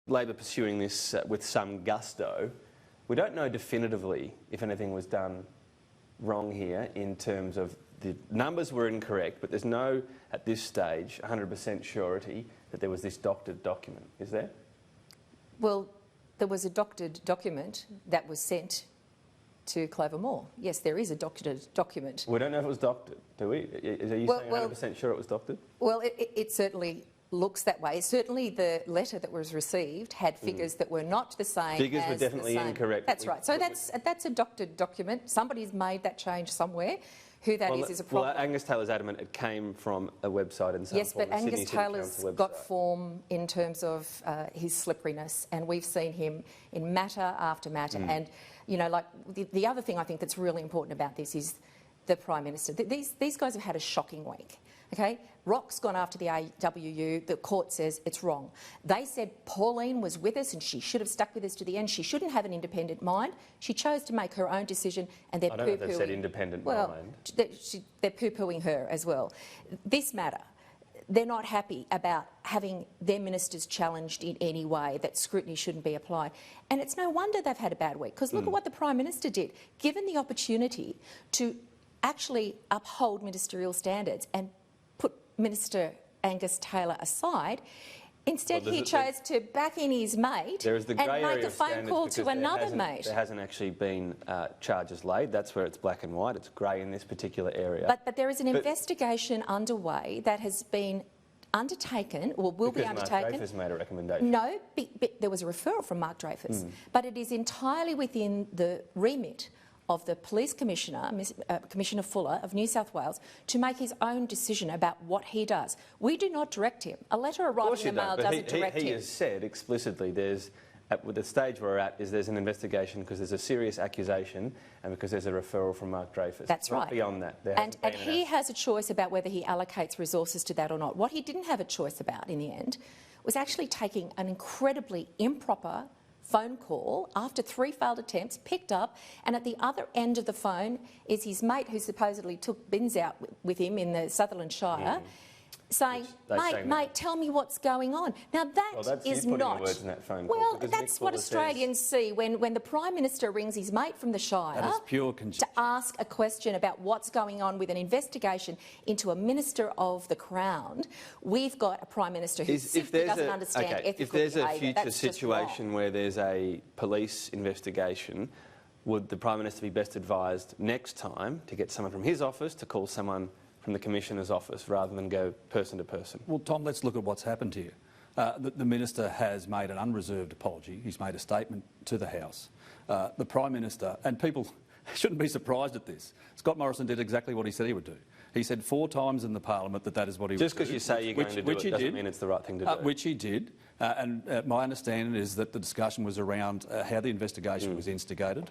Labor pursuing this with some gusto. We don't know definitively if anything was done wrong here in terms of the numbers were incorrect, but there's no, at this stage, 100% surety that there was this doctored document, is there? Well, there was a doctored document that was sent to Clover Moore. Yes, there is a doctored document. We don't know if it was doctored, do we? Are you saying 100% sure it was doctored? Well, it certainly looks that way. Certainly the letter that was received had figures that were not the same. Figures were definitely incorrect. That's right. So that's a doctored document. Somebody's made that change somewhere. Who that is a problem. Well, Angus Taylor's adamant it came from a website in some Yes, form, but Angus Taylor's got form in terms of his slipperiness, and we've seen him in matter after matter. And, you know, like the other thing I think that's really important about this is the Prime Minister. These guys have had a shocking week. Okay, Rock's gone after the AWU. The court says it's wrong. They said Pauline was with us and she should have stuck with us to the end. She shouldn't have an independent mind. She chose to make her own decision, and they're I don't know if they've said independent mind. They're poo-pooing her as well. This matter, they're not happy about having their ministers challenged in any way, that scrutiny shouldn't be applied. And it's no wonder they've had a bad week, because look at what the Prime Minister did. Given the opportunity to actually uphold ministerial standards and put Minister Angus Taylor aside, instead he chose to back in his mate and make a phone call to another mate. There hasn't actually been charges laid. That's where it's black and white. It's grey in this particular area. But there is an investigation underway that has been undertaken, or will be undertaken. Mark Dreyfus made a recommendation. No, there was a referral from Mark Dreyfus. But it is entirely within the remit of the Police Commissioner, Commissioner Fuller of New South Wales, to make his own decision about what he does. We do not direct him. A letter arriving in the mail doesn't direct him. He has said explicitly with the stage we're at is there's an investigation because there's a serious accusation and because there's a referral from Mark Dreyfus. That's right. Not beyond that. And he has a choice about whether he allocates resources to that or not. What he didn't have a choice about in the end was actually taking an incredibly improper phone call after 3 failed attempts, picked up, and at the other end of the phone is his mate who supposedly took bins out with him in the Sutherland Shire, saying, mate, tell me what's going on. Now that is not... Words in that phone call, well, that's what Australians see when the Prime Minister rings his mate from the Shire to ask a question about what's going on with an investigation into a Minister of the Crown. We've got a Prime Minister who simply doesn't understand ethical behaviour. If there's a future situation where there's a police investigation, would the Prime Minister be best advised next time to get someone from his office to call someone from the Commissioner's office rather than go person to person? Well, Tom, let's look at what's happened here. The Minister has made an unreserved apology. He's made a statement to the House. The Prime Minister, and people shouldn't be surprised at this, Scott Morrison did exactly what he said he would do. He said 4 times in the Parliament that is what he would do. Just because you say you're going to do it doesn't mean it's the right thing to do. Which he did. And my understanding is that the discussion was around how the investigation was instigated.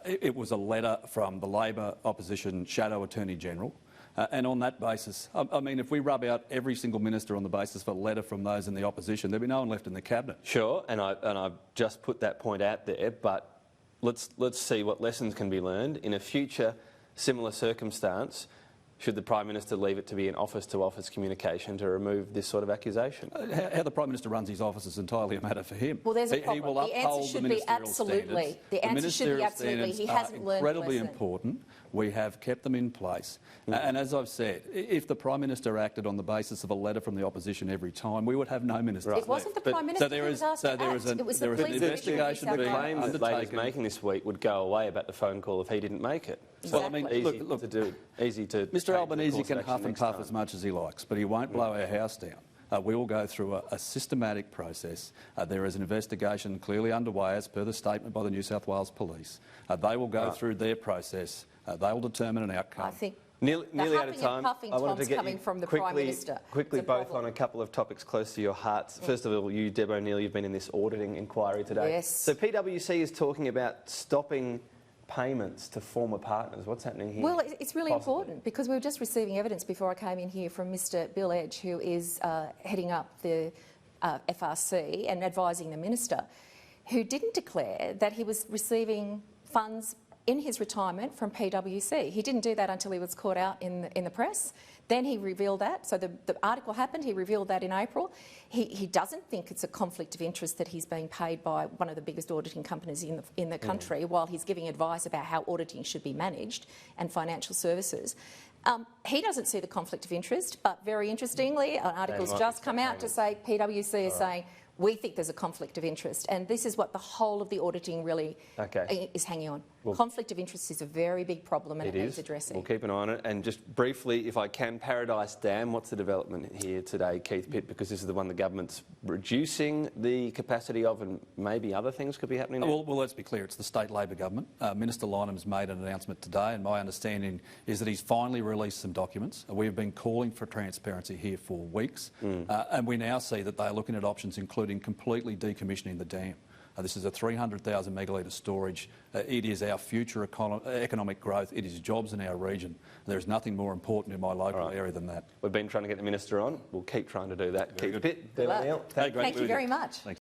It was a letter from the Labor opposition Shadow Attorney General. And on that basis, I mean, if we rub out every single minister on the basis of a letter from those in the opposition, there'd be no one left in the cabinet. Sure, and I've just put that point out there, but let's see what lessons can be learned in a future similar circumstance. Should the Prime Minister leave it to be an office-to-office communication to remove this sort of accusation? How the Prime Minister runs his office is entirely a matter for him. Well, there's a problem. He will uphold the ministerial standards. The answer should be absolutely. He hasn't learned the lesson. Incredibly important. We have kept them in place. And as I've said, if the Prime Minister acted on the basis of a letter from the opposition every time, we would have no ministers. It wasn't the Prime Minister who was asked to act. It was the investigation being undertaken. The claim that Labor's making this week would go away about the phone call if he didn't make it. Exactly. Well, I mean, easy to do. Easy to. Mr Albanese can huff and puff as much as he likes, but he won't blow our house down. We will go through a systematic process. There is an investigation clearly underway as per the statement by the New South Wales Police. They will go through their process. They will determine an outcome. I think nearly out of time. I wanted to get coming from the Prime Minister. Quickly, both on a couple of topics close to your hearts. First of all, you, Deborah O'Neill, you've been in this auditing inquiry today. Yes. So PwC is talking about stopping payments to former partners. What's happening here? Well, it's really important because we were just receiving evidence before I came in here from Mr Bill Edge, who is heading up the FRC and advising the Minister, who didn't declare that he was receiving funds in his retirement from PwC. He didn't do that until he was caught out in the press. Then he revealed that. So the article happened, he revealed that in April. He doesn't think it's a conflict of interest that he's being paid by one of the biggest auditing companies in the country while he's giving advice about how auditing should be managed and financial services. He doesn't see the conflict of interest, but very interestingly, an article's just come out to say PwC is saying, we think there's a conflict of interest, and this is what the whole of the auditing really is hanging on. Well, conflict of interest is a very big problem and it needs addressing. We'll keep an eye on it. And just briefly, if I can, Paradise Dam, what's the development here today, Keith Pitt? Because this is the one the government's reducing the capacity of, and maybe other things could be happening now. Well, let's be clear, it's the state Labor government. Minister Lynham's made an announcement today, and my understanding is that he's finally released some documents. We've been calling for transparency here for weeks, and we now see that they're looking at options including completely decommissioning the dam. This is a 300,000 megalitre storage. It is our future economic growth. It is jobs in our region. There is nothing more important in my local area than that. We've been trying to get the Minister on. We'll keep trying to do that. Keith Pitt, Thank you very much. Thanks.